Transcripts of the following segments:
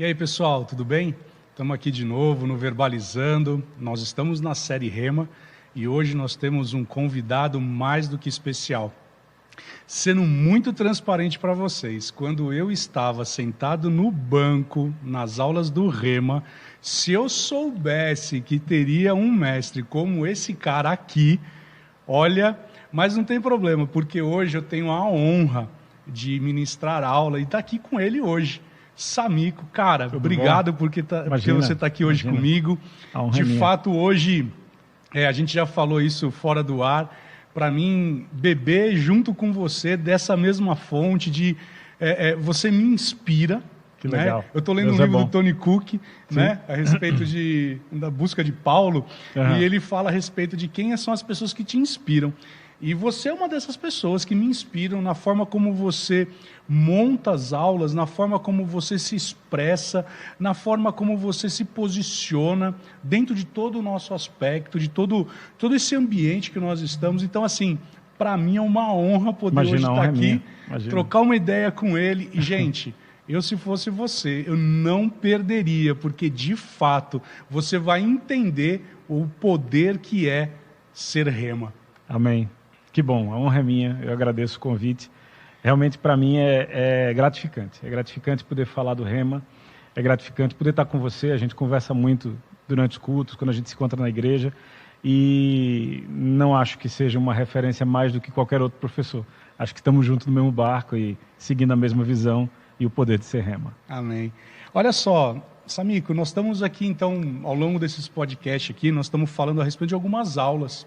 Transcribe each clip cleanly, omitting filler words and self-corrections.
E aí, pessoal, tudo bem? Estamos aqui de novo no Verbalizando. Nós estamos na série Rema e hoje nós temos um convidado mais do que especial. Sendo muito transparente para vocês, quando eu estava sentado no banco nas aulas do Rema, se eu soubesse que teria um mestre como esse cara aqui, olha, mas não tem problema, porque hoje eu tenho a honra de ministrar aula e estar aqui com ele hoje. Samico, cara, Tudo obrigado bom? porque você está aqui hoje comigo. De fato, hoje, a gente já falou isso fora do ar, para mim, beber junto com você dessa mesma fonte de... você me inspira. Que legal. Né? Eu estou lendo um livro do Tony Cook, né? A respeito da busca de Paulo, e ele fala a respeito de quem são as pessoas que te inspiram. E você é uma dessas pessoas que me inspiram na forma como você monta as aulas, na forma como você se expressa, na forma como você se posiciona dentro de todo o nosso aspecto, de todo esse ambiente que nós estamos. Então, assim, para mim é uma honra poder hoje estar aqui, trocar uma ideia com ele. E, gente, eu se fosse você, eu não perderia, porque, de fato, você vai entender o poder que é ser Rema. Amém. Que bom, a honra é minha, eu agradeço o convite. Realmente, para mim, é gratificante. É gratificante poder falar do Rema, é gratificante poder estar com você. A gente conversa muito durante os cultos, quando a gente se encontra na igreja, e não acho que seja uma referência mais do que qualquer outro professor. Acho que estamos juntos no mesmo barco e seguindo a mesma visão e o poder de ser Rema. Amém. Olha só, Samico, nós estamos aqui, então, ao longo desses podcasts aqui, nós estamos falando a respeito de algumas aulas.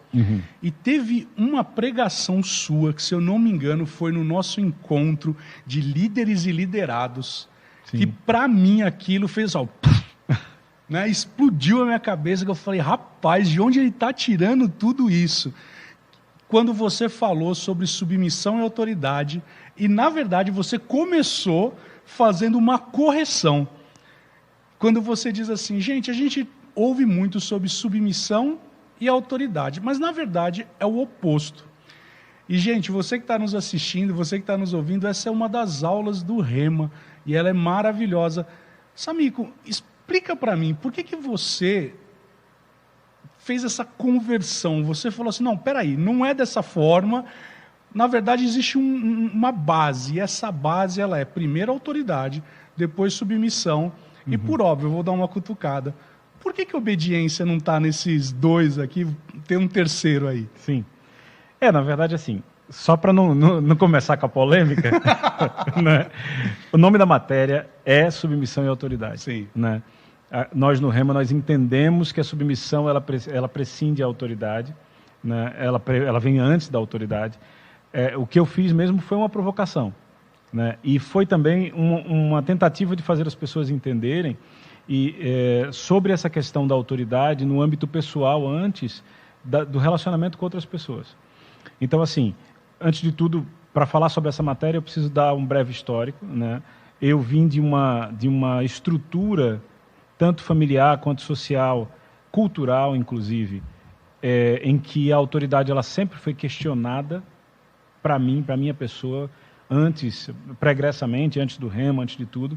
E teve uma pregação sua, que, se eu não me engano, foi no nosso encontro de líderes e liderados, que, para mim, aquilo fez, né, explodiu a minha cabeça, que eu falei, rapaz, de onde ele está tirando tudo isso? Quando você falou sobre submissão e autoridade, e, na verdade, você começou fazendo uma correção. Quando você diz assim, gente, a gente ouve muito sobre submissão e autoridade, mas na verdade é o oposto. E, gente, você que está nos assistindo, você que está nos ouvindo, essa é uma das aulas do Rema e ela é maravilhosa. Samico, explica para mim, por que você fez essa conversão? Você falou assim, não, peraí, não é dessa forma. Na verdade, existe uma base, e essa base ela é primeiro autoridade, depois submissão. E, por óbvio, eu vou dar uma cutucada. Por que obediência não está nesses dois aqui? Tem um terceiro aí. Sim. Na verdade, assim, só para não começar com a polêmica, né? O nome da matéria é submissão e autoridade. Sim. Né? Nós, no Rema, nós entendemos que a submissão ela prescinde a autoridade, né? Ela vem antes da autoridade. O que eu fiz mesmo foi uma provocação. Né? E foi também uma tentativa de fazer as pessoas entenderem sobre essa questão da autoridade no âmbito pessoal antes do relacionamento com outras pessoas. Então, assim, antes de tudo, para falar sobre essa matéria, eu preciso dar um breve histórico. Né? Eu vim de uma estrutura, tanto familiar quanto social, cultural, inclusive, em que a autoridade ela sempre foi questionada para mim, para a minha pessoa, pregressamente, antes do Rema, antes de tudo.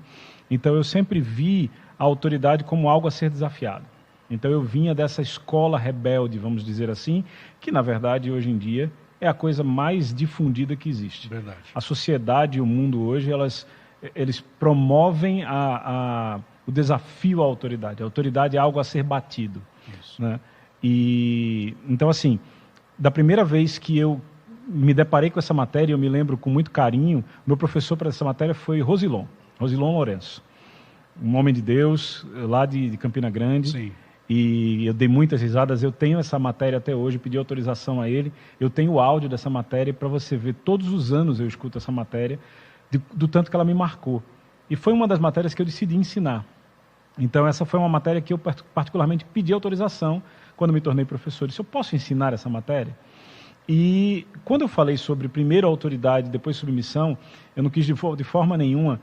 Então, eu sempre vi a autoridade como algo a ser desafiado. Então, eu vinha dessa escola rebelde, vamos dizer assim, que, na verdade, hoje em dia, é a coisa mais difundida que existe. Verdade. A sociedade e o mundo hoje, eles promovem o desafio à autoridade. A autoridade é algo a ser batido. Isso. Né? Então, assim, da primeira vez que eu me deparei com essa matéria, eu me lembro com muito carinho, meu professor para essa matéria foi Rosilon Lourenço, um homem de Deus, lá de Campina Grande. Sim. E eu dei muitas risadas, eu tenho essa matéria até hoje, pedi autorização a ele, eu tenho o áudio dessa matéria, para você ver, todos os anos eu escuto essa matéria, do tanto que ela me marcou. E foi uma das matérias que eu decidi ensinar. Então essa foi uma matéria que eu particularmente pedi autorização, quando me tornei professor. Eu disse, eu posso ensinar essa matéria? E quando eu falei sobre primeiro autoridade, depois submissão, eu não quis de forma nenhuma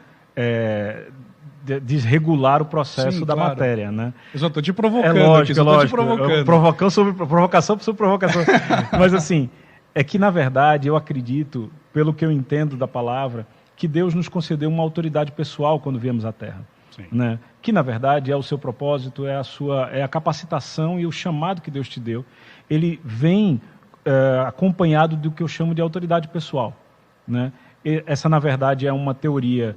desregular o processo da matéria, né? Eu só estou te provocando. É lógico, aqui, lógico. Provocação sobre provocação. Mas assim, é que na verdade eu acredito, pelo que eu entendo da palavra, que Deus nos concedeu uma autoridade pessoal quando viemos à Terra. né? Que na verdade é o seu propósito, é a capacitação e o chamado que Deus te deu. Ele vem acompanhado do que eu chamo de autoridade pessoal, né? Essa na verdade é uma teoria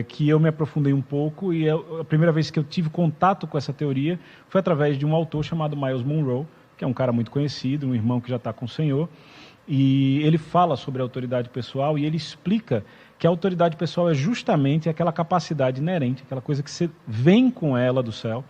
que eu me aprofundei um pouco, e a primeira vez que eu tive contato com essa teoria foi através de um autor chamado Myles Munroe, que é um cara muito conhecido, um irmão que já está com o Senhor, e ele fala sobre a autoridade pessoal, e ele explica que a autoridade pessoal é justamente aquela capacidade inerente, aquela coisa que você vem com ela do céu,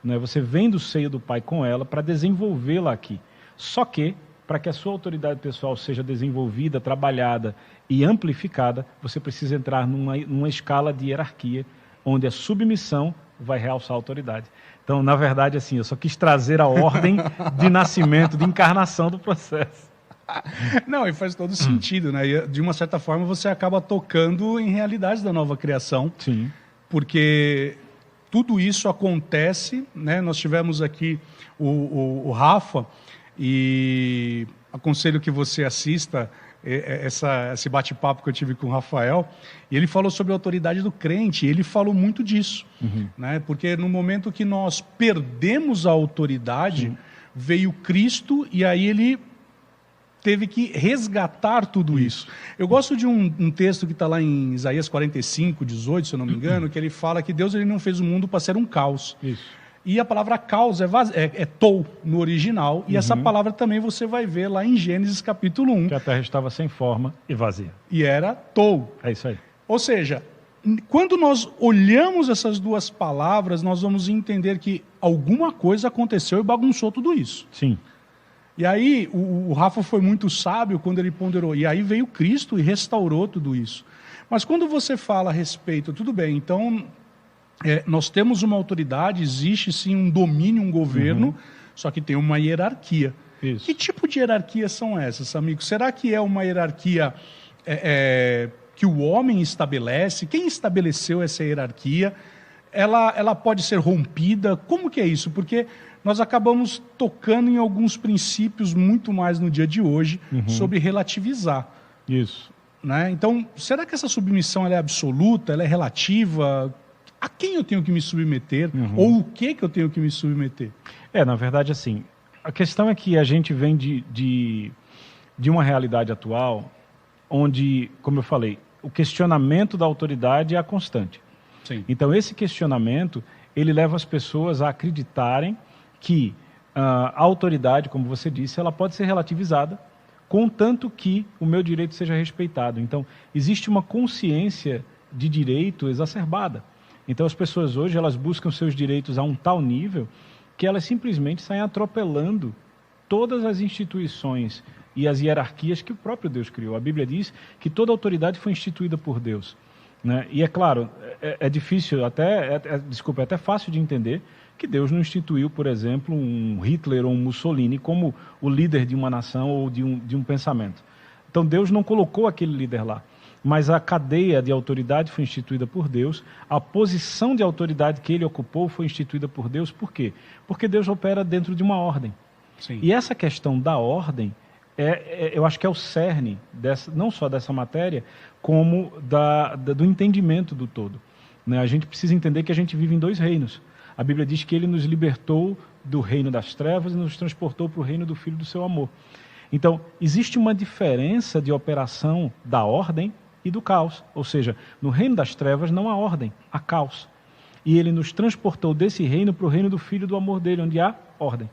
né? Você vem do seio do Pai com ela para desenvolvê-la aqui. Só que, para que a sua autoridade pessoal seja desenvolvida, trabalhada e amplificada, você precisa entrar numa escala de hierarquia, onde a submissão vai realçar a autoridade. Então, na verdade, assim, eu só quis trazer a ordem de nascimento, de encarnação do processo. Não, e faz todo sentido, né? E, de uma certa forma, você acaba tocando em realidades da nova criação. Sim. Porque tudo isso acontece, né? Nós tivemos aqui o Rafa, e aconselho que você assista esse bate-papo que eu tive com o Rafael, e ele falou sobre a autoridade do crente, e ele falou muito disso, né? Porque no momento que nós perdemos a autoridade, veio Cristo, e aí ele teve que resgatar tudo isso. Eu gosto de um texto que está lá em Isaías 45, 18, se eu não me engano, que ele fala que Deus ele não fez o mundo para ser um caos. Isso. E a palavra caos é tou no original, e essa palavra também você vai ver lá em Gênesis capítulo 1. Que a terra estava sem forma e vazia. E era tou. É isso aí. Ou seja, quando nós olhamos essas duas palavras, nós vamos entender que alguma coisa aconteceu e bagunçou tudo isso. Sim. E aí, o Rafa foi muito sábio quando ele ponderou. E aí veio Cristo e restaurou tudo isso. Mas quando você fala a respeito, tudo bem, então nós temos uma autoridade, existe sim um domínio, um governo, só que tem uma hierarquia. Isso. Que tipo de hierarquia são essas, amigo? Será que é uma hierarquia que o homem estabelece? Quem estabeleceu essa hierarquia? Ela pode ser rompida? Como que é isso? Porque nós acabamos tocando em alguns princípios muito mais no dia de hoje sobre relativizar. Isso. Né? Então, será que essa submissão ela é absoluta, ela é relativa? A quem eu tenho que me submeter? Ou o que eu tenho que me submeter? Na verdade, assim, a questão é que a gente vem de uma realidade atual onde, como eu falei, o questionamento da autoridade é a constante. Sim. Então, esse questionamento, ele leva as pessoas a acreditarem que a autoridade, como você disse, ela pode ser relativizada, contanto que o meu direito seja respeitado. Então, existe uma consciência de direito exacerbada. Então, as pessoas hoje, elas buscam seus direitos a um tal nível que elas simplesmente saem atropelando todas as instituições e as hierarquias que o próprio Deus criou. A Bíblia diz que toda autoridade foi instituída por Deus, né? E é claro, é difícil, é até fácil de entender que Deus não instituiu, por exemplo, um Hitler ou um Mussolini como o líder de uma nação ou de um pensamento. Então Deus não colocou aquele líder lá, mas a cadeia de autoridade foi instituída por Deus, a posição de autoridade que ele ocupou foi instituída por Deus. Por quê? Porque Deus opera dentro de uma ordem. Sim. E essa questão da ordem, eu acho que é o cerne, não só dessa matéria, como do entendimento do todo, né? A gente precisa entender que a gente vive em dois reinos. A Bíblia diz que ele nos libertou do reino das trevas e nos transportou para o reino do Filho do seu amor. Então, existe uma diferença de operação da ordem e do caos. Ou seja, no reino das trevas não há ordem, há caos. E ele nos transportou desse reino para o reino do Filho do amor dele, onde há ordem.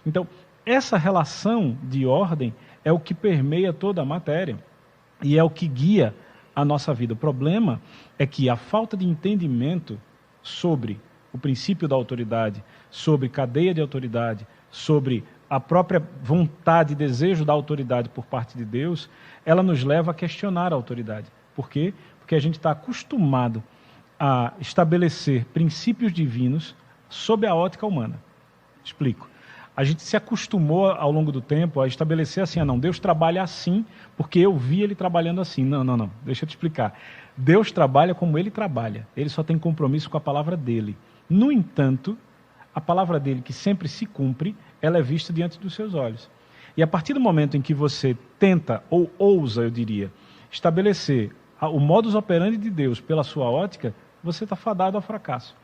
Então, essa relação de ordem é o que permeia toda a matéria e é o que guia a nossa vida. O problema é que a falta de entendimento sobre o princípio da autoridade, sobre cadeia de autoridade, sobre a própria vontade e desejo da autoridade por parte de Deus, ela nos leva a questionar a autoridade. Por quê? Porque a gente está acostumado a estabelecer princípios divinos sob a ótica humana. Explico. A gente se acostumou ao longo do tempo a estabelecer assim, não, Deus trabalha assim porque eu vi ele trabalhando assim. Não, deixa eu te explicar. Deus trabalha como ele trabalha, ele só tem compromisso com a palavra dele. No entanto, a palavra dele, que sempre se cumpre, ela é vista diante dos seus olhos. E a partir do momento em que você tenta, ou ousa, eu diria, estabelecer o modus operandi de Deus pela sua ótica, você está fadado ao fracasso.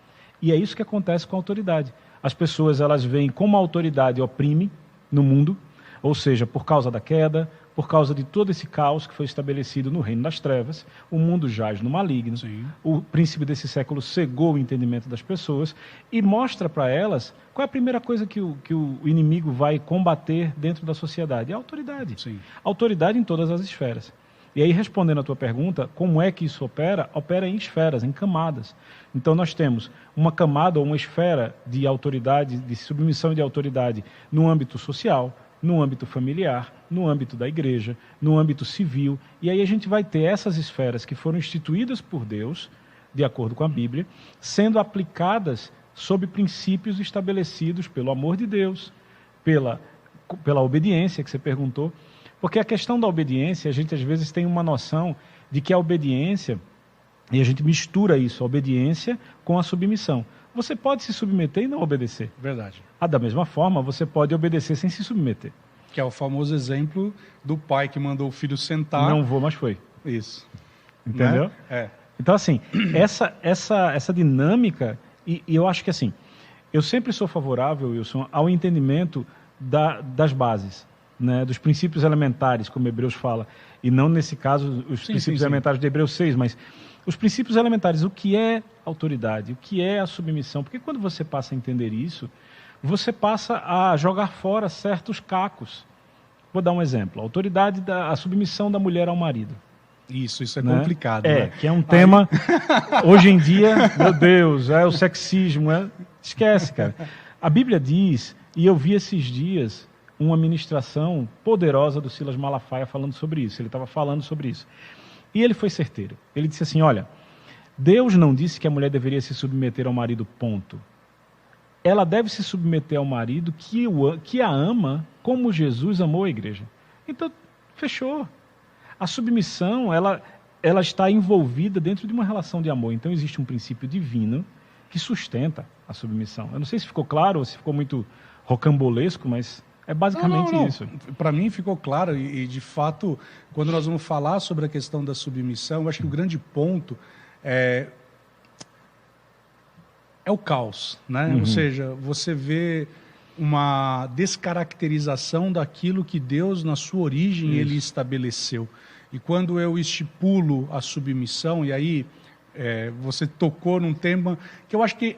E é isso que acontece com a autoridade. As pessoas, elas veem como a autoridade oprime no mundo, ou seja, por causa da queda, por causa de todo esse caos que foi estabelecido no reino das trevas, o mundo jaz no maligno. Sim. O príncipe desse século cegou o entendimento das pessoas e mostra para elas qual é a primeira coisa que o inimigo vai combater dentro da sociedade. É a autoridade. Sim. Autoridade em todas as esferas. E aí, respondendo à tua pergunta, como é que isso opera? Opera em esferas, em camadas. Então, nós temos uma camada ou uma esfera de autoridade, de submissão e de autoridade no âmbito social, no âmbito familiar, no âmbito da igreja, no âmbito civil. E aí a gente vai ter essas esferas que foram instituídas por Deus, de acordo com a Bíblia, sendo aplicadas sob princípios estabelecidos pelo amor de Deus, pela obediência que você perguntou. Porque a questão da obediência, a gente às vezes tem uma noção de que a obediência, e a gente mistura isso, a obediência com a submissão. Você pode se submeter e não obedecer. Verdade. Da mesma forma, você pode obedecer sem se submeter. Que é o famoso exemplo do pai que mandou o filho sentar. Não vou, mas foi. Isso. Entendeu? Né? É. Então, assim, essa dinâmica, e eu acho que assim, eu sempre sou favorável, Wilson, ao entendimento das bases, né, dos princípios elementares, como Hebreus fala, e não nesse caso os princípios elementares de Hebreus 6, mas os princípios elementares, o que é autoridade, o que é a submissão, porque quando você passa a entender isso, você passa a jogar fora certos cacos. Vou dar um exemplo, a submissão da mulher ao marido. Isso é complicado. Né? Que é um tema, hoje em dia, meu Deus, é o sexismo, esquece, cara. A Bíblia diz, e eu vi esses dias uma ministração poderosa do Silas Malafaia falando sobre isso, ele estava falando sobre isso. E ele foi certeiro, ele disse assim, olha, Deus não disse que a mulher deveria se submeter ao marido, ponto. Ela deve se submeter ao marido que a ama como Jesus amou a igreja. Então, fechou. A submissão, ela está envolvida dentro de uma relação de amor. Então, existe um princípio divino que sustenta a submissão. Eu não sei se ficou claro ou se ficou muito rocambolesco, mas é basicamente isso. Para mim ficou claro e, de fato, quando nós vamos falar sobre a questão da submissão, eu acho que o grande ponto é o caos, né? Ou seja, você vê uma descaracterização daquilo que Deus, na sua origem, ele estabeleceu. E quando eu estipulo a submissão, e aí você tocou num tema que eu acho que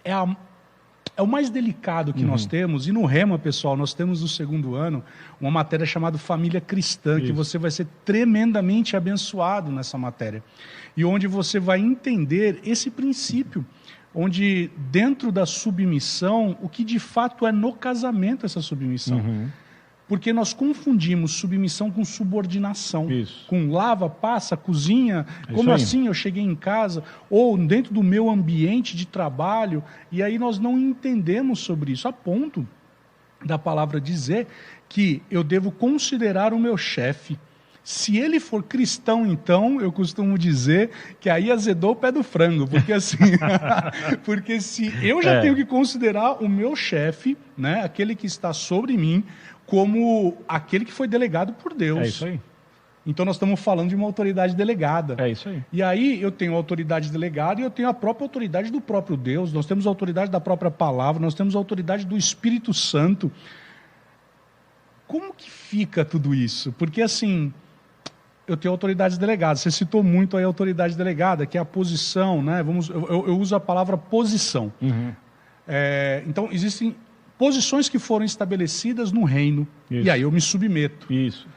é o mais delicado que nós temos, e no Rema, pessoal, nós temos no segundo ano uma matéria chamada Família Cristã, que você vai ser tremendamente abençoado nessa matéria. E onde você vai entender esse princípio, onde dentro da submissão, o que de fato é no casamento essa submissão. Porque nós confundimos submissão com subordinação. Isso. Com lava, passa, cozinha, como assim eu cheguei em casa, ou dentro do meu ambiente de trabalho, e aí nós não entendemos sobre isso, a ponto da palavra dizer que eu devo considerar o meu chefe. Se ele for cristão, então, eu costumo dizer que aí azedou o pé do frango, porque assim, porque se eu já tenho que considerar o meu chefe, né, aquele que está sobre mim, como aquele que foi delegado por Deus. É isso aí. Então nós estamos falando de uma autoridade delegada. É isso aí. E aí eu tenho a autoridade delegada e eu tenho a própria autoridade do próprio Deus, nós temos a autoridade da própria palavra, nós temos a autoridade do Espírito Santo. Como que fica tudo isso? Porque assim, eu tenho autoridades delegadas, você citou muito aí a autoridade delegada, que é a posição, né? Eu uso a palavra posição. Então existem posições que foram estabelecidas no reino, e aí eu me submeto. Isso.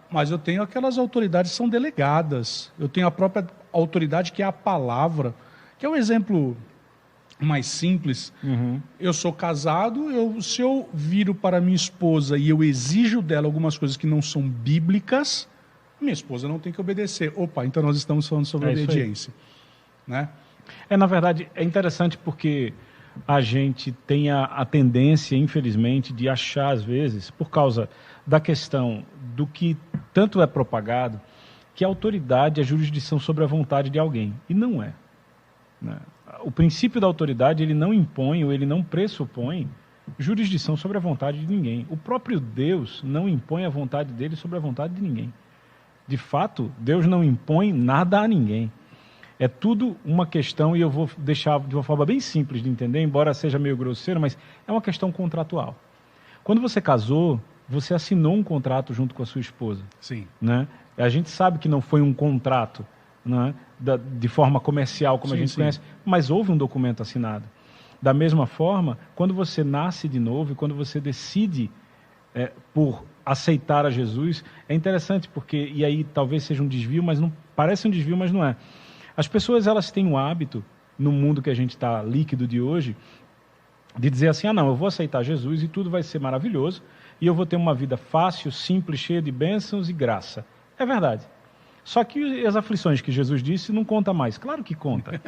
Mas eu tenho aquelas autoridades que são delegadas, eu tenho a própria autoridade que é a palavra, que é um exemplo mais simples. Eu sou casado, se eu viro para minha esposa e eu exijo dela algumas coisas que não são bíblicas, minha esposa não tem que obedecer. Opa, então nós estamos falando sobre obediência. Né? Na verdade, é interessante porque a gente tem a tendência, infelizmente, de achar, às vezes, por causa da questão do que tanto é propagado, que a autoridade é a jurisdição sobre a vontade de alguém. E não é. Né? O princípio da autoridade, ele não impõe ou ele não pressupõe jurisdição sobre a vontade de ninguém. O próprio Deus não impõe a vontade dele sobre a vontade de ninguém. De fato, Deus não impõe nada a ninguém. É tudo uma questão, e eu vou deixar de uma forma bem simples de entender, embora seja meio grosseiro, mas é uma questão contratual. Quando você casou, você assinou um contrato junto com a sua esposa. Sim. Né? A gente sabe que não foi um contrato, né, de forma comercial, como a gente conhece, mas houve um documento assinado. Da mesma forma, quando você nasce de novo e quando você decide por aceitar a Jesus, é interessante porque, e aí talvez seja um desvio, mas não parece um desvio, mas não é. As pessoas, elas têm o hábito, no mundo que a gente está líquido de hoje, de dizer assim, não, eu vou aceitar Jesus e tudo vai ser maravilhoso e eu vou ter uma vida fácil, simples, cheia de bênçãos e graça. É verdade. Só que as aflições que Jesus disse não conta mais. Claro que conta.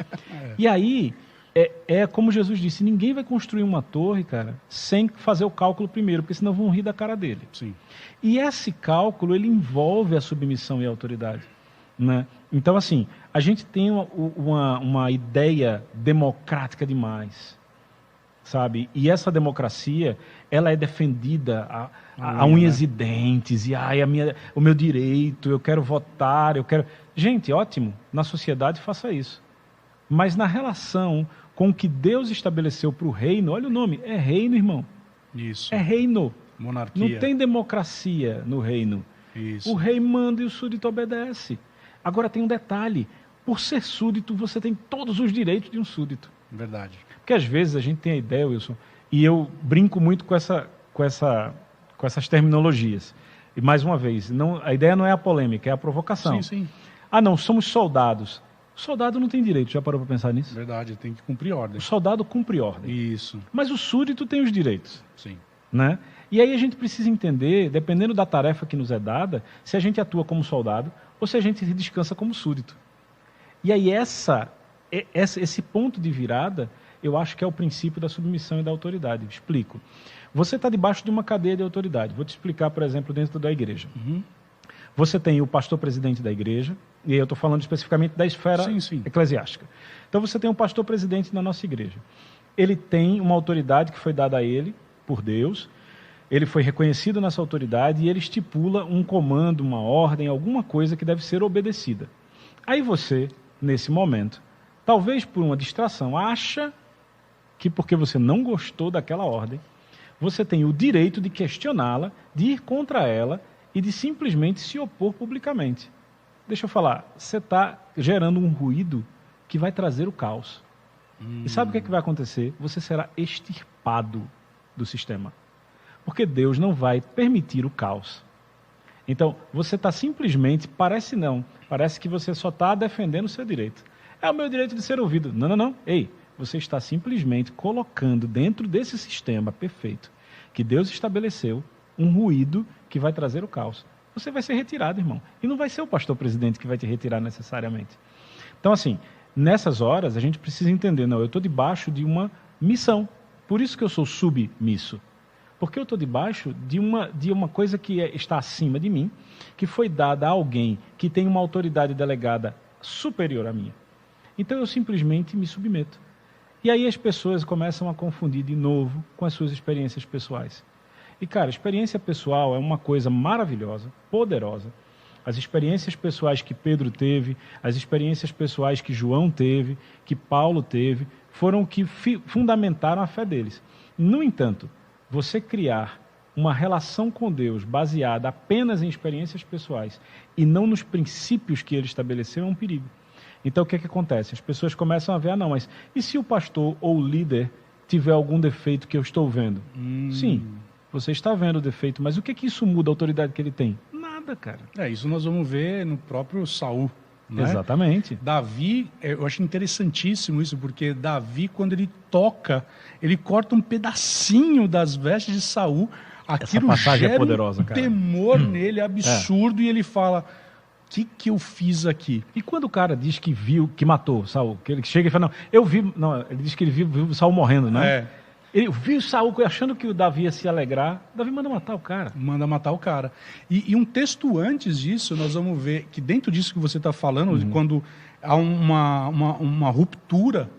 E aí, como Jesus disse, ninguém vai construir uma torre, cara, sem fazer o cálculo primeiro, porque senão vão rir da cara dele. Sim. E esse cálculo, ele envolve a submissão e a autoridade. Né? Então, assim, a gente tem uma ideia democrática demais, sabe? E essa democracia, ela é defendida a unhas e dentes, e o meu direito, eu quero votar, eu quero... Gente, ótimo, na sociedade faça isso. Mas na relação com o que Deus estabeleceu para o reino, olha o nome, é reino, irmão. Isso. É reino. Monarquia. Não tem democracia no reino. Isso. O rei manda e o súdito obedece. Agora tem um detalhe, por ser súdito, você tem todos os direitos de um súdito. Verdade. Porque às vezes a gente tem a ideia, Wilson, e eu brinco muito com essas terminologias. E mais uma vez, a ideia não é a polêmica, é a provocação. Sim. Não, somos soldados. O soldado não tem direito, já parou para pensar nisso? Verdade, tem que cumprir ordem. O soldado cumpre ordem. Isso. Mas o súdito tem os direitos. Sim. Né? E aí a gente precisa entender, dependendo da tarefa que nos é dada, se a gente atua como soldado ou se a gente descansa como súdito. E aí esse ponto de virada, eu acho que é o princípio da submissão e da autoridade. Explico. Você está debaixo de uma cadeia de autoridade. Vou te explicar, por exemplo, dentro da igreja. Uhum. Você tem o pastor-presidente da igreja, e aí eu estou falando especificamente da esfera eclesiástica. Então você tem um pastor-presidente na nossa igreja. Ele tem uma autoridade que foi dada a ele por Deus, ele foi reconhecido nessa autoridade e ele estipula um comando, uma ordem, alguma coisa que deve ser obedecida. Aí você, nesse momento, talvez por uma distração, acha que porque você não gostou daquela ordem, você tem o direito de questioná-la, de ir contra ela e de simplesmente se opor publicamente. Deixa eu falar, você está gerando um ruído que vai trazer o caos. E sabe o que vai acontecer? Você será extirpado do sistema. Porque Deus não vai permitir o caos. Então, você está simplesmente, parece que você só está defendendo o seu direito. É o meu direito de ser ouvido. Não. Ei, você está simplesmente colocando dentro desse sistema perfeito que Deus estabeleceu um ruído que vai trazer o caos. Você vai ser retirado, irmão. E não vai ser o pastor-presidente que vai te retirar necessariamente. Então, assim, nessas horas, a gente precisa entender, eu estou debaixo de uma missão. Por isso que eu sou submisso. Porque eu estou debaixo de uma coisa que está acima de mim, que foi dada a alguém que tem uma autoridade delegada superior à minha. Então eu simplesmente me submeto. E aí as pessoas começam a confundir de novo com as suas experiências pessoais. E, cara, experiência pessoal é uma coisa maravilhosa, poderosa. As experiências pessoais que Pedro teve, as experiências pessoais que João teve, que Paulo teve, foram o que fundamentaram a fé deles. No entanto, você criar uma relação com Deus baseada apenas em experiências pessoais e não nos princípios que ele estabeleceu é um perigo. Então, o que acontece? As pessoas começam a ver, mas e se o pastor ou o líder tiver algum defeito que eu estou vendo? Sim, você está vendo o defeito, mas o que isso muda a autoridade que ele tem? Nada, cara. Isso nós vamos ver no próprio Saul. Né? Exatamente. Davi, eu acho interessantíssimo isso, porque Davi, quando ele toca, ele corta um pedacinho das vestes de Saul, aquilo gera poderosa, cara. Temor nele absurdo, e ele fala, o que eu fiz aqui? E quando o cara diz que viu, que matou Saul, que ele chega e fala, ele diz que ele viu Saul morrendo, né? Ele viu Saul achando que o Davi ia se alegrar. Davi manda matar o cara. Manda matar o cara. E um texto antes disso, nós vamos ver que dentro disso que você está falando, quando há uma ruptura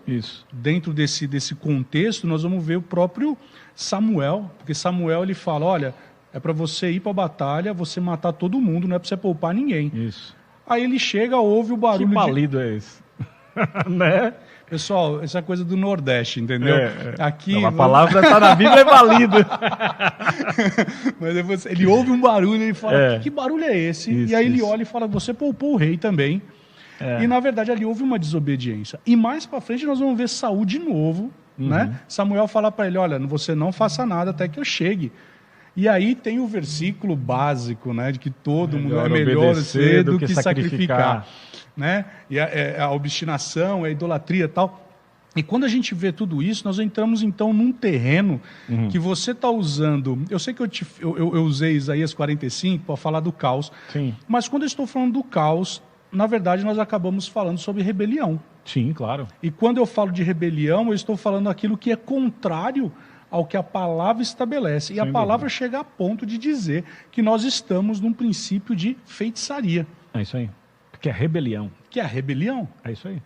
dentro desse contexto, nós vamos ver o próprio Samuel. Porque Samuel ele fala, olha, é para você ir para a batalha, você matar todo mundo, não é para você poupar ninguém. Isso. Aí ele chega, ouve o barulho Que balido é esse? Né? Pessoal, essa coisa do Nordeste, entendeu? Aqui não, a palavra está na Bíblia, é válida. Mas depois, ele ouve um barulho e ele fala, que barulho é esse? Isso, e aí ele olha e fala, você poupou o rei também. E na verdade ali houve uma desobediência. E mais para frente nós vamos ver Saul de novo, né? Samuel fala para ele, olha, você não faça nada até que eu chegue. E aí tem o versículo básico, né, de que todo mundo é melhor obedecer do que sacrificar, né? E a obstinação, a idolatria e tal. E quando a gente vê tudo isso, nós entramos então num terreno que você está usando. Eu sei que eu usei Isaías 45 para falar do caos, Sim. mas quando eu estou falando do caos, na verdade nós acabamos falando sobre rebelião. Sim, claro. E quando eu falo de rebelião, eu estou falando aquilo que é contrário ao que a palavra estabelece. E a palavra chega a ponto de dizer que nós estamos num princípio de feitiçaria. É isso aí. Que é rebelião. Que é a rebelião. É isso aí.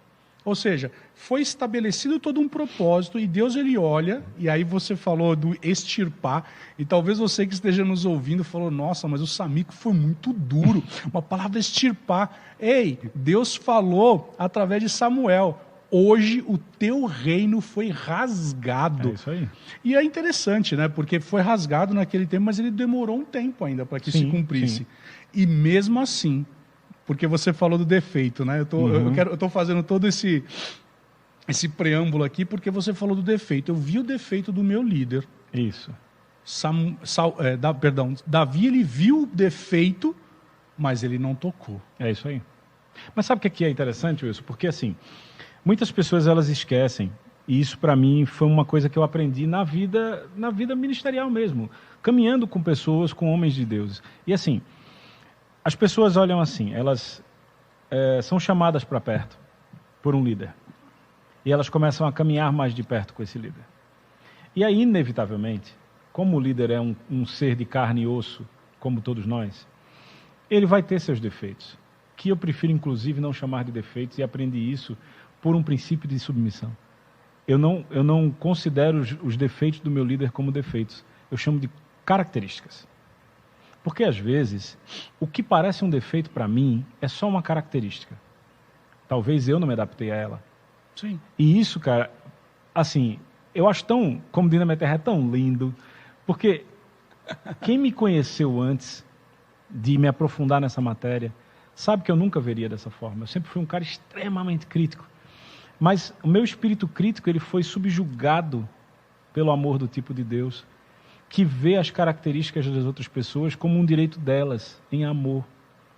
Ou seja, foi estabelecido todo um propósito e Deus ele olha, e aí você falou do extirpar, e talvez você que esteja nos ouvindo falou, nossa, mas o Samico foi muito duro, uma palavra extirpar. Ei, Deus falou através de Samuel, hoje o teu reino foi rasgado. É isso aí. E é interessante, né? Porque foi rasgado naquele tempo, mas ele demorou um tempo ainda para que se cumprisse. Sim. E mesmo assim, porque você falou do defeito, né? Eu tô fazendo todo esse preâmbulo aqui porque você falou do defeito. Eu vi o defeito do meu líder. Isso. Davi, ele viu o defeito, mas ele não tocou. É isso aí. Mas sabe o que aqui é interessante, Wilson? Porque assim, muitas pessoas elas esquecem, e isso para mim foi uma coisa que eu aprendi na vida ministerial mesmo, caminhando com pessoas, com homens de Deus. E assim, as pessoas olham assim, elas são chamadas para perto por um líder. E elas começam a caminhar mais de perto com esse líder. E aí, inevitavelmente, como o líder é um ser de carne e osso, como todos nós, ele vai ter seus defeitos, que eu prefiro, inclusive, não chamar de defeitos, e aprendi isso por um princípio de submissão. Eu não considero os defeitos do meu líder como defeitos. Eu chamo de características. Porque, às vezes, o que parece um defeito para mim é só uma característica. Talvez eu não me adaptei a ela. Sim. E isso, cara, assim, eu acho tão, como diz na minha terra, é tão lindo, porque quem me conheceu antes de me aprofundar nessa matéria, sabe que eu nunca veria dessa forma. Eu sempre fui um cara extremamente crítico. Mas o meu espírito crítico, ele foi subjugado pelo amor do tipo de Deus, que vê as características das outras pessoas como um direito delas, em amor,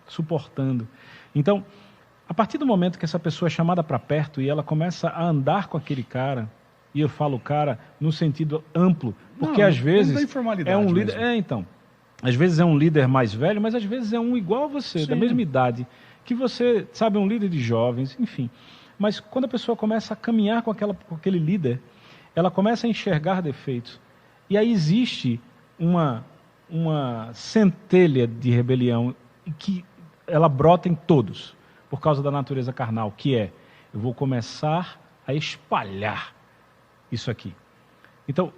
suportando. Então, a partir do momento que essa pessoa é chamada para perto e ela começa a andar com aquele cara, e eu falo cara no sentido amplo, porque às vezes é um líder... então, às vezes é um líder mais velho, mas às vezes é um igual a você, da mesma idade, que você, sabe, é um líder de jovens, enfim. Mas quando a pessoa começa a caminhar com aquele líder, ela começa a enxergar defeitos. E aí existe uma centelha de rebelião que ela brota em todos, por causa da natureza carnal, que é, eu vou começar a espalhar isso aqui. Então,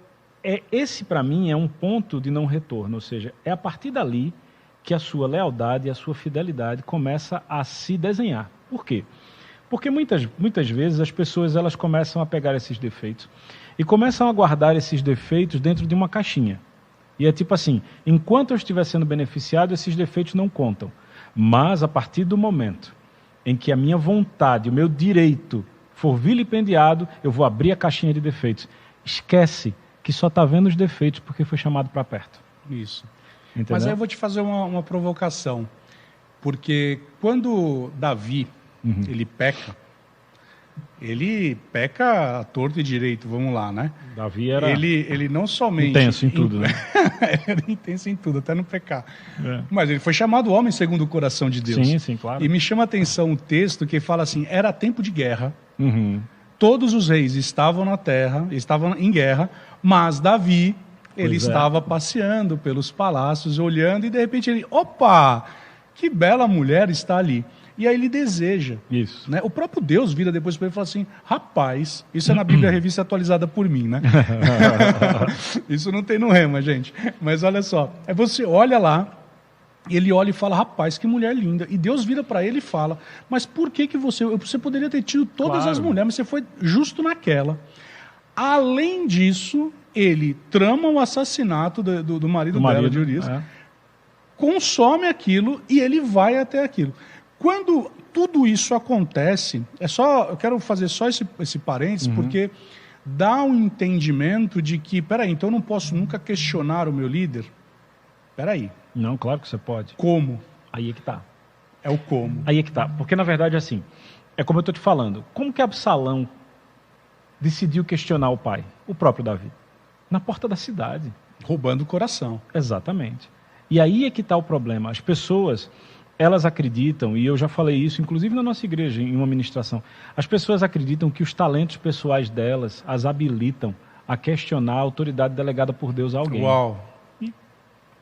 esse para mim é um ponto de não retorno, ou seja, é a partir dali que a sua lealdade e a sua fidelidade começa a se desenhar. Por quê? Porque muitas vezes as pessoas elas começam a pegar esses defeitos e começam a guardar esses defeitos dentro de uma caixinha. E é tipo assim, enquanto eu estiver sendo beneficiado, esses defeitos não contam. Mas a partir do momento em que a minha vontade, o meu direito for vilipendiado, eu vou abrir a caixinha de defeitos. Esquece que só está vendo os defeitos porque foi chamado para perto. Isso. Entendeu? Mas aí eu vou te fazer uma provocação. Porque quando Davi, ele peca à torto e direito, vamos lá, né? Davi era ele não somente... intenso em tudo, né? Era intenso em tudo, até no pecar. Mas ele foi chamado homem segundo o coração de Deus. Sim, sim, claro. E me chama a atenção um texto que fala assim, era tempo de guerra, todos os reis estavam na terra, estavam em guerra, mas Davi, ele estava passeando pelos palácios, olhando, e de repente ele, opa, que bela mulher está ali. E aí ele deseja. Isso. Né? O próprio Deus vira depois para ele e fala assim, rapaz, isso é na Bíblia Revista Atualizada por mim, né? Isso não tem no Rema, gente. Mas olha só, você olha lá, Ele olha e fala, rapaz, que mulher linda. E Deus vira para ele e fala, mas por que você poderia ter tido todas as mulheres, mas você foi justo naquela. Além disso, ele trama o assassinato do marido dela, de Urias, consome aquilo e ele vai até aquilo. Quando tudo isso acontece, eu quero fazer só esse parênteses, porque dá um entendimento de que, peraí, então eu não posso nunca questionar o meu líder? Peraí. Não, claro que você pode. Como? Aí é que tá. É o como. Aí é que tá. Porque, na verdade, assim, é como eu estou te falando. Como que Absalão decidiu questionar o pai? O próprio Davi. Na porta da cidade. Roubando o coração. Exatamente. E aí é que está o problema. As pessoas, elas acreditam, e eu já falei isso, inclusive na nossa igreja, em uma ministração, as pessoas acreditam que os talentos pessoais delas as habilitam a questionar a autoridade delegada por Deus a alguém. Uau!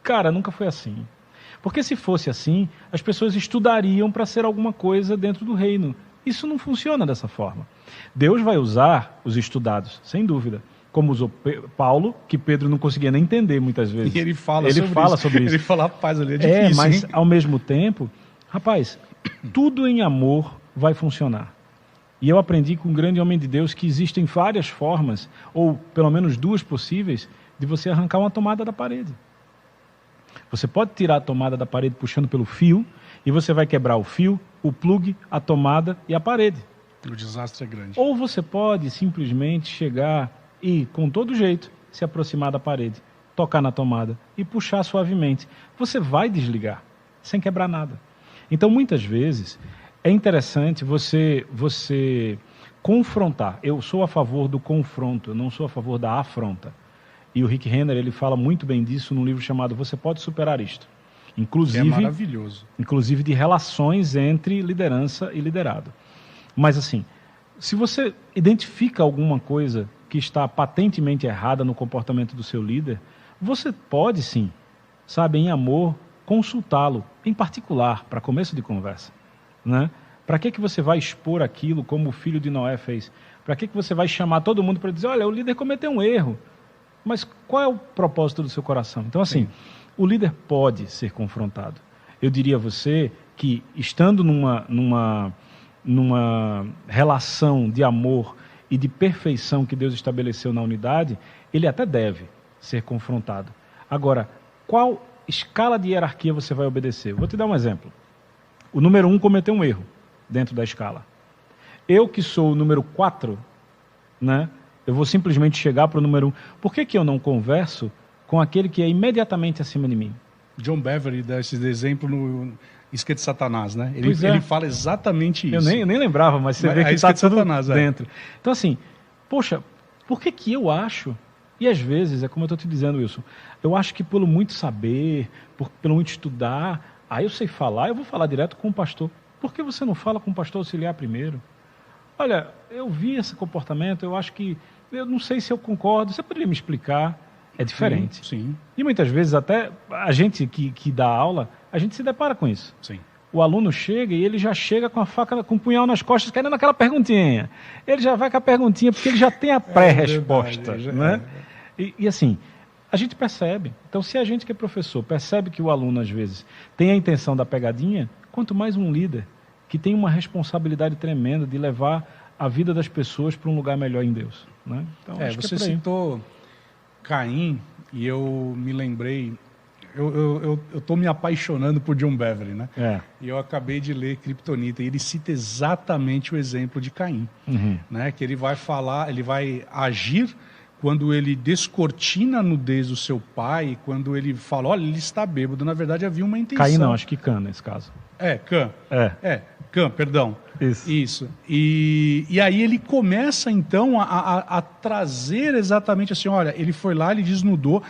Cara, nunca foi assim. Porque se fosse assim, as pessoas estudariam para ser alguma coisa dentro do reino. Isso não funciona dessa forma. Deus vai usar os estudados, sem dúvida. Como usou Paulo, que Pedro não conseguia nem entender muitas vezes. E ele fala sobre isso. Ele fala, rapaz, ali é difícil, mas hein? Ao mesmo tempo, rapaz, tudo em amor vai funcionar. E eu aprendi com um grande homem de Deus que existem várias formas, ou pelo menos duas possíveis, de você arrancar uma tomada da parede. Você pode tirar a tomada da parede puxando pelo fio, e você vai quebrar o fio, o plugue, a tomada e a parede. O desastre é grande. Ou você pode simplesmente chegar e, com todo jeito, se aproximar da parede, tocar na tomada e puxar suavemente. Você vai desligar, sem quebrar nada. Então, muitas vezes, é interessante você confrontar. Eu sou a favor do confronto, eu não sou a favor da afronta. E o Rick Renner, ele fala muito bem disso num livro chamado Você Pode Superar Isto. Inclusive, é maravilhoso. Inclusive de relações entre liderança e liderado. Mas assim, se você identifica alguma coisa que está patentemente errada no comportamento do seu líder, você pode sim, sabe, em amor, consultá-lo, em particular, para começo de conversa. Né? Para que você vai expor aquilo como o filho de Noé fez? Para que você vai chamar todo mundo para dizer, olha, o líder cometeu um erro. Mas qual é o propósito do seu coração? Então, assim, o líder pode ser confrontado. Eu diria a você que, estando numa relação de amor e de perfeição que Deus estabeleceu na unidade, ele até deve ser confrontado. Agora, qual escala de hierarquia você vai obedecer? Vou te dar um exemplo. O número 1 cometeu um erro dentro da escala. Eu, que sou o número 4, né? Eu vou simplesmente chegar para o número 1. Por que eu não converso com aquele que é imediatamente acima de mim? John Beverly dá esse exemplo no Isca de Satanás, né? Ele fala exatamente isso. Eu nem lembrava, mas você vê que está tudo dentro. Então, assim, poxa, por que eu acho... E às vezes, é como eu estou te dizendo, Wilson, eu acho que pelo muito saber, pelo muito estudar, aí eu sei falar, eu vou falar direto com o pastor. Por que você não fala com o pastor auxiliar primeiro? Olha, eu vi esse comportamento, eu acho que... Eu não sei se eu concordo, você poderia me explicar? É diferente. Sim. E muitas vezes até a gente que dá aula, a gente se depara com isso. Sim. O aluno chega e ele já chega com a faca, com o punhal nas costas, querendo aquela perguntinha. Ele já vai com a perguntinha porque ele já tem a pré-resposta. Né? E assim, a gente percebe. Então, se a gente que é professor percebe que o aluno, às vezes, tem a intenção da pegadinha, quanto mais um líder que tem uma responsabilidade tremenda de levar a vida das pessoas para um lugar melhor em Deus. Né? Então, você citou Caim e eu me lembrei... Eu estou me apaixonando por John Beverly, né? E eu acabei de ler Kryptonita e ele cita exatamente o exemplo de Caim, né? Que ele vai agir quando ele descortina a nudez do seu pai, quando ele fala, olha, ele está bêbado. Na verdade, havia uma intenção. Caim não, acho que Cã nesse caso. Cã. Cã, perdão. Isso. E aí ele começa, então, a trazer exatamente assim, olha, ele foi lá, ele desnudou.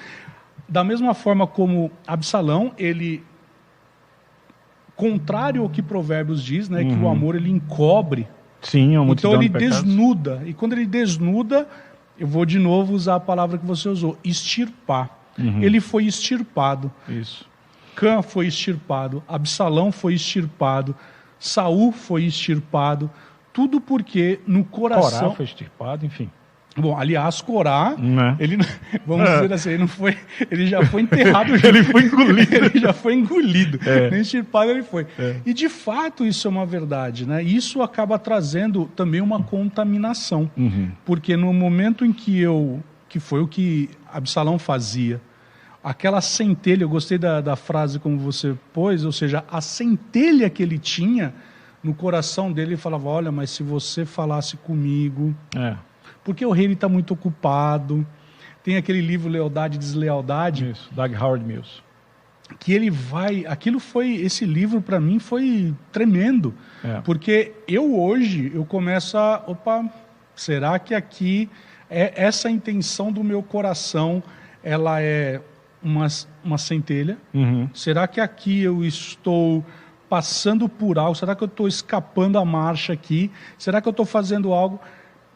Da mesma forma como Absalão, ele, contrário ao que Provérbios diz, né, que o amor ele encobre. Sim, então ele desnuda. E quando ele desnuda, eu vou de novo usar a palavra que você usou, extirpar. Ele foi extirpado. Isso. Cã foi extirpado, Absalão foi extirpado, Saul foi extirpado, tudo porque no coração... Corá foi extirpado, enfim. Bom, aliás, Corá, ele, vamos dizer assim, ele já foi enterrado. Ele foi engolido. Ele já foi engolido. Nem extirpado ele foi. E, de fato, isso é uma verdade, né? Isso acaba trazendo também uma contaminação. Porque no momento em que foi o que Absalão fazia, aquela centelha, eu gostei da frase como você pôs, ou seja, a centelha que ele tinha no coração dele, ele falava, olha, mas se você falasse comigo... Porque o rei está muito ocupado. Tem aquele livro Lealdade e Deslealdade. Isso, Doug Howard Mills. Que ele vai... Esse livro, para mim, foi tremendo. Porque hoje, eu começo a... Opa, será que aqui... essa intenção do meu coração, ela é uma centelha? Será que aqui eu estou passando por algo? Será que eu estou escapando a marcha aqui? Será que eu estou fazendo algo...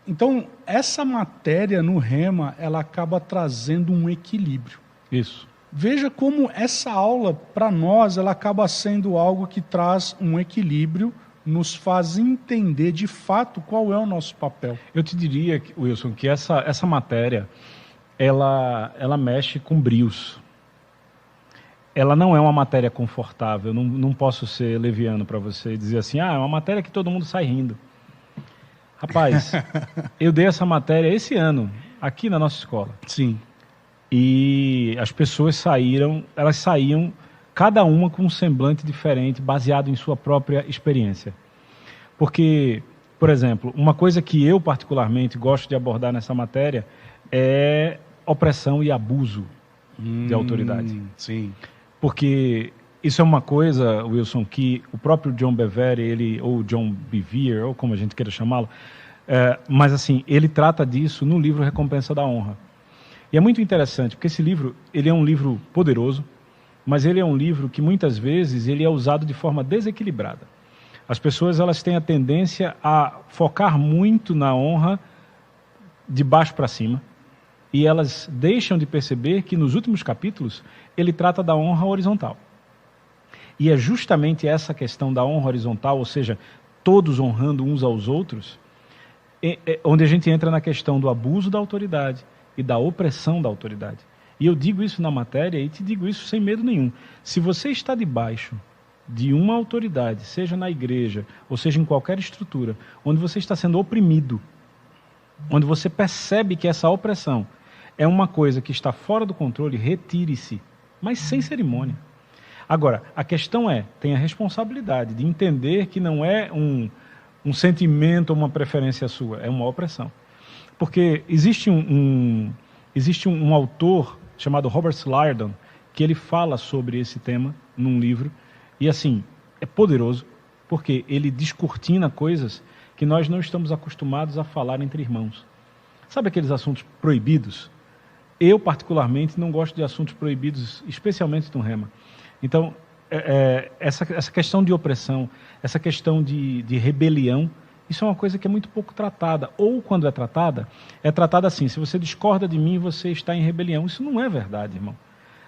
Então, essa matéria no Rema, ela acaba trazendo um equilíbrio. Isso. Veja como essa aula, para nós, ela acaba sendo algo que traz um equilíbrio, nos faz entender de fato qual é o nosso papel. Eu te diria, Wilson, que essa matéria, ela mexe com brios. Ela não é uma matéria confortável. Não posso ser leviano para você e dizer assim, é uma matéria que todo mundo sai rindo. Rapaz, eu dei essa matéria esse ano, aqui na nossa escola. Sim. E as pessoas elas saíam, cada uma com um semblante diferente, baseado em sua própria experiência. Porque, por exemplo, uma coisa que eu particularmente gosto de abordar nessa matéria é opressão e abuso de autoridade. Sim. Porque... Isso é uma coisa, Wilson, que o próprio John Bevere, ou John Bevere, ou como a gente queira chamá-lo, mas assim, ele trata disso no livro Recompensa da Honra. E é muito interessante, porque esse livro, ele é um livro poderoso, mas ele é um livro que muitas vezes ele é usado de forma desequilibrada. As pessoas, elas têm a tendência a focar muito na honra de baixo para cima, e elas deixam de perceber que nos últimos capítulos ele trata da honra horizontal. E é justamente essa questão da honra horizontal, ou seja, todos honrando uns aos outros, onde a gente entra na questão do abuso da autoridade e da opressão da autoridade. E eu digo isso na matéria e te digo isso sem medo nenhum. Se você está debaixo de uma autoridade, seja na igreja ou seja em qualquer estrutura, onde você está sendo oprimido, onde você percebe que essa opressão é uma coisa que está fora do controle, retire-se, mas sem cerimônia. Agora, a questão tem a responsabilidade de entender que não é um sentimento ou uma preferência sua, é uma opressão. Porque existe um autor chamado Robert Liardon, que ele fala sobre esse tema num livro, e assim, é poderoso, porque ele descortina coisas que nós não estamos acostumados a falar entre irmãos. Sabe aqueles assuntos proibidos? Eu, particularmente, não gosto de assuntos proibidos, especialmente no Rema. Então, essa questão de opressão, essa questão de rebelião, isso é uma coisa que é muito pouco tratada. Ou, quando é tratada assim, se você discorda de mim, você está em rebelião. Isso não é verdade, irmão.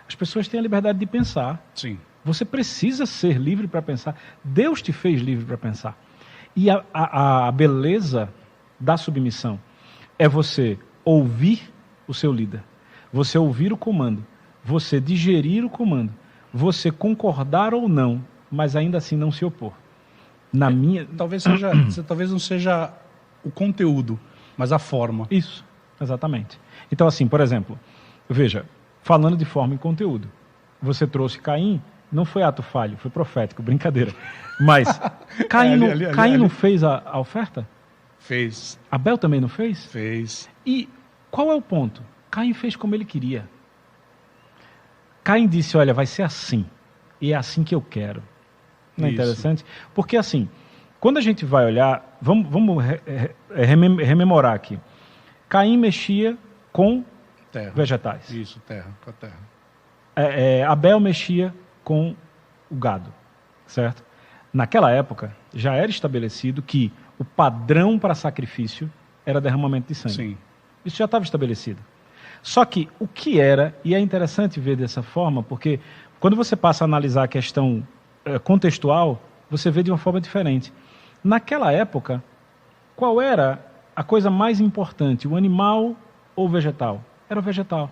As pessoas têm a liberdade de pensar. Sim. Você precisa ser livre para pensar. Deus te fez livre para pensar. E a beleza da submissão é você ouvir o seu líder, você ouvir o comando, você digerir o comando, você concordar ou não, mas ainda assim não se opor. Talvez não seja o conteúdo, mas a forma. Isso, exatamente. Então, assim, por exemplo, veja, falando de forma e conteúdo, você trouxe Caim, não foi ato falho, foi profético, brincadeira. Mas Caim não fez a oferta? Fez. Abel também não fez? Fez. E qual é o ponto? Caim fez como ele queria. Caim disse, olha, vai ser assim, e é assim que eu quero. Não é interessante? Porque assim, quando a gente vai olhar, vamos rememorar aqui. Caim mexia com terra. Vegetais. Isso, terra, com a terra. Abel mexia com o gado, certo? Naquela época, já era estabelecido que o padrão para sacrifício era derramamento de sangue. Sim. Isso já estava estabelecido. Só que o que era, e é interessante ver dessa forma, porque quando você passa a analisar a questão contextual, você vê de uma forma diferente. Naquela época, qual era a coisa mais importante, o animal ou o vegetal? Era o vegetal.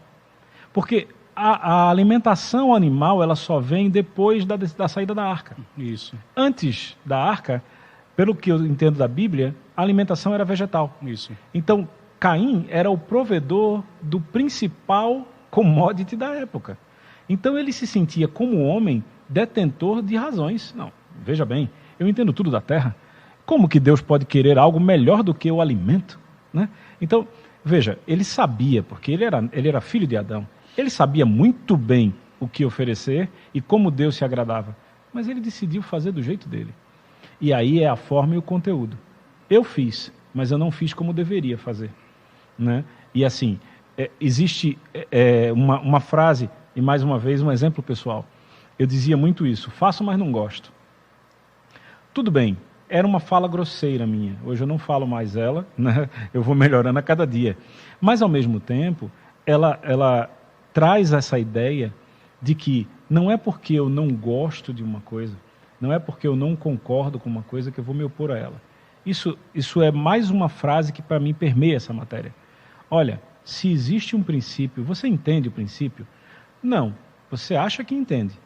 Porque a alimentação animal, ela só vem depois da saída da arca. Isso. Antes da arca, pelo que eu entendo da Bíblia, a alimentação era vegetal. Isso. Então, Caim era o provedor do principal commodity da época. Então, ele se sentia, como homem, detentor de razões. Não, veja bem, eu entendo tudo da terra. Como que Deus pode querer algo melhor do que o alimento? Né? Então, veja, ele sabia, porque ele era filho de Adão, ele sabia muito bem o que oferecer e como Deus se agradava, mas ele decidiu fazer do jeito dele. E aí é a forma e o conteúdo. Eu fiz, mas eu não fiz como deveria fazer. Né? E assim, existe uma frase, e mais uma vez um exemplo pessoal. Eu dizia muito isso, faço, mas não gosto. Tudo bem, era uma fala grosseira minha. Hoje eu não falo mais ela, né? Eu vou melhorando a cada dia. Mas, ao mesmo tempo, ela traz essa ideia de que não é porque eu não gosto de uma coisa, não é porque eu não concordo com uma coisa que eu vou me opor a ela. Isso é mais uma frase que, para mim, permeia essa matéria. Olha, se existe um princípio, você entende o princípio? Não, você acha que entende.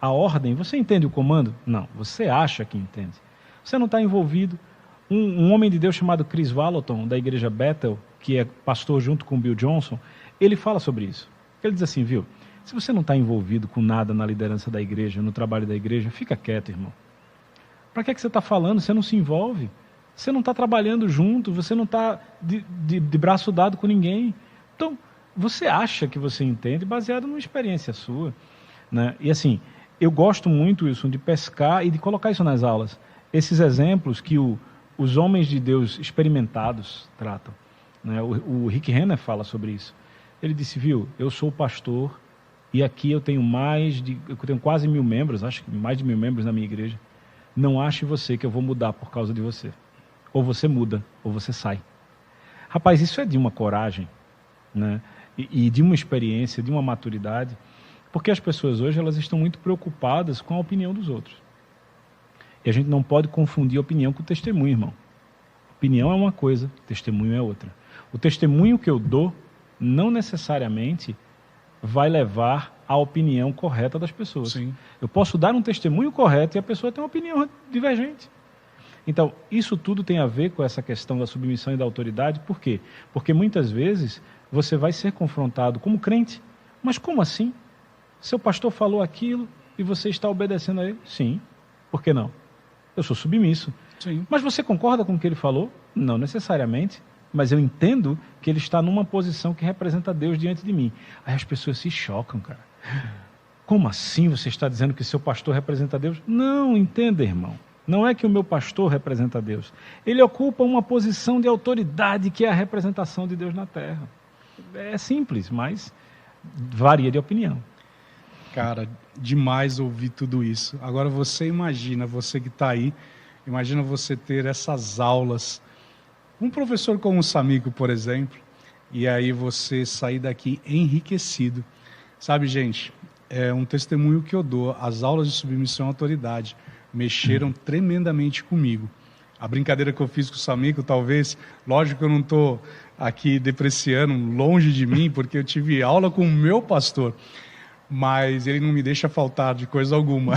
A ordem, você entende o comando? Não, você acha que entende. Você não está envolvido. Um homem de Deus chamado Chris Vallotton, da igreja Bethel, que é pastor junto com Bill Johnson, ele fala sobre isso. Ele diz assim, viu, se você não está envolvido com nada na liderança da igreja, no trabalho da igreja, fica quieto, irmão. Para que você está falando? Você não se envolve. Você não está trabalhando junto, você não está de braço dado com ninguém. Então, você acha que você entende baseado numa experiência sua. Né? E assim, eu gosto muito, Wilson, de pescar e de colocar isso nas aulas. Esses exemplos que os homens de Deus experimentados tratam. Né? O Rick Renner fala sobre isso. Ele disse, viu, eu sou pastor e aqui eu tenho quase 1.000 membros, acho que mais de 1.000 membros na minha igreja. Não ache você que eu vou mudar por causa de você. Ou você muda, ou você sai. Rapaz, isso é de uma coragem, né? E de uma experiência, de uma maturidade, porque as pessoas hoje elas estão muito preocupadas com a opinião dos outros. E a gente não pode confundir opinião com testemunho, irmão. Opinião é uma coisa, testemunho é outra. O testemunho que eu dou não necessariamente vai levar à opinião correta das pessoas. Sim. Eu posso dar um testemunho correto e a pessoa tem uma opinião divergente. Então, isso tudo tem a ver com essa questão da submissão e da autoridade. Por quê? Porque muitas vezes você vai ser confrontado como crente. Mas como assim? Seu pastor falou aquilo e você está obedecendo a ele? Sim. Por que não? Eu sou submisso. Sim. Mas você concorda com o que ele falou? Não necessariamente. Mas eu entendo que ele está numa posição que representa Deus diante de mim. Aí as pessoas se chocam, cara. Como assim você está dizendo que seu pastor representa Deus? Não, entenda, irmão. Não é que o meu pastor representa Deus. Ele ocupa uma posição de autoridade que é a representação de Deus na terra. É simples, mas varia de opinião. Cara, demais ouvir tudo isso. Agora você imagina, você que está aí, imagina você ter essas aulas. Um professor como o Samico, por exemplo, e aí você sair daqui enriquecido. Sabe, gente, é um testemunho que eu dou. As aulas de submissão à autoridade mexeram tremendamente comigo. A brincadeira que eu fiz com o Samico, talvez, lógico que eu não estou aqui depreciando, longe de mim, porque eu tive aula com o meu pastor, mas ele não me deixa faltar de coisa alguma.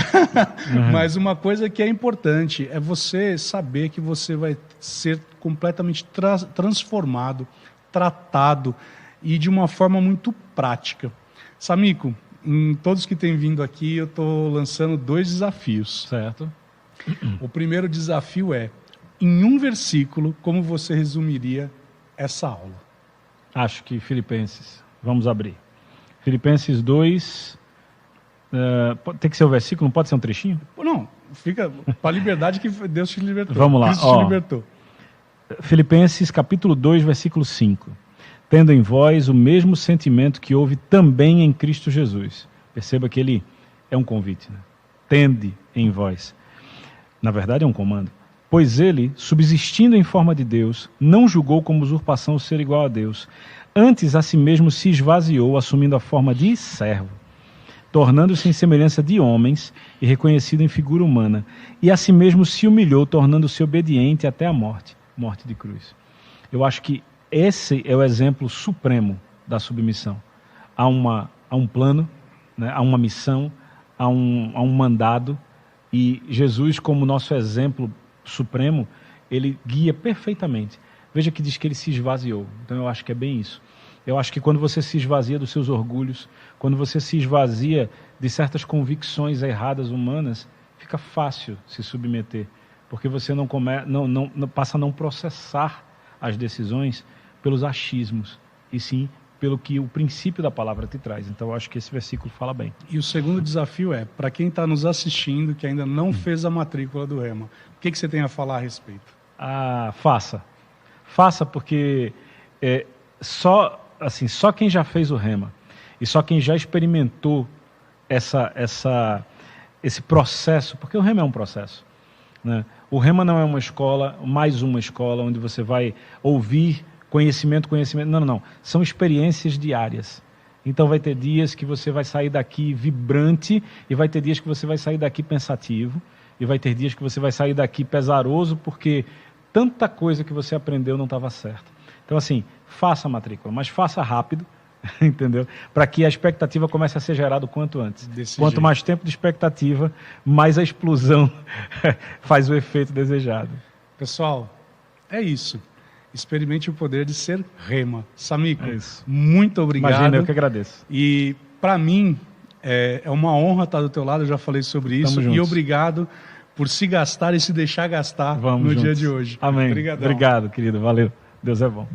Mas uma coisa que é importante é você saber que você vai ser completamente transformado, tratado e de uma forma muito prática. Samico, em todos que têm vindo aqui, eu estou lançando 2 desafios. Certo. O primeiro desafio é, em um versículo, como você resumiria essa aula? Acho que Filipenses. Vamos abrir. Filipenses 2, tem que ser o versículo, não pode ser um trechinho? Não, fica para a liberdade que Deus te libertou. Vamos lá. Cristo te libertou. Filipenses capítulo 2, versículo 5. Tendo em vós o mesmo sentimento que houve também em Cristo Jesus. Perceba que ele é um convite, né? Tende em vós. Na verdade é um comando. Pois ele, subsistindo em forma de Deus, não julgou como usurpação o ser igual a Deus. Antes a si mesmo se esvaziou, assumindo a forma de servo, tornando-se em semelhança de homens e reconhecido em figura humana. E a si mesmo se humilhou, tornando-se obediente até a morte, morte de cruz. Eu acho que esse é o exemplo supremo da submissão. Há um plano, né? Há uma missão, há um mandado, e Jesus, como nosso exemplo supremo, ele guia perfeitamente. Veja que diz que ele se esvaziou. Então eu acho que é bem isso. Eu acho que quando você se esvazia dos seus orgulhos, quando você se esvazia de certas convicções erradas humanas, fica fácil se submeter, porque você não passa a não processar as decisões pelos achismos, e sim pelo que o princípio da palavra te traz. Então eu acho que esse versículo fala bem. E o segundo desafio é, para quem está nos assistindo, que ainda não fez a matrícula do Rema, o que você tem a falar a respeito? Faça. Faça, porque só quem já fez o Rema e só quem já experimentou esse processo, porque o Rema é um processo, né? O Rema não é uma escola, mais uma escola onde você vai ouvir conhecimento. Não. São experiências diárias. Então vai ter dias que você vai sair daqui vibrante, e vai ter dias que você vai sair daqui pensativo, e vai ter dias que você vai sair daqui pesaroso, porque tanta coisa que você aprendeu não estava certa. Então assim, faça a matrícula, mas faça rápido, entendeu? Para que a expectativa comece a ser gerada o quanto antes. Quanto jeito. Mais tempo de expectativa, mais a explosão faz o efeito desejado. Pessoal, é isso. Experimente o poder de ser Rema. Samico, muito obrigado. Imagina, eu que agradeço. E para mim é uma honra estar do teu lado, eu já falei sobre isso. Tamo juntos. E obrigado por se gastar e se deixar gastar no dia de hoje. Amém. Obrigadão. Obrigado, querido. Valeu. Deus é bom.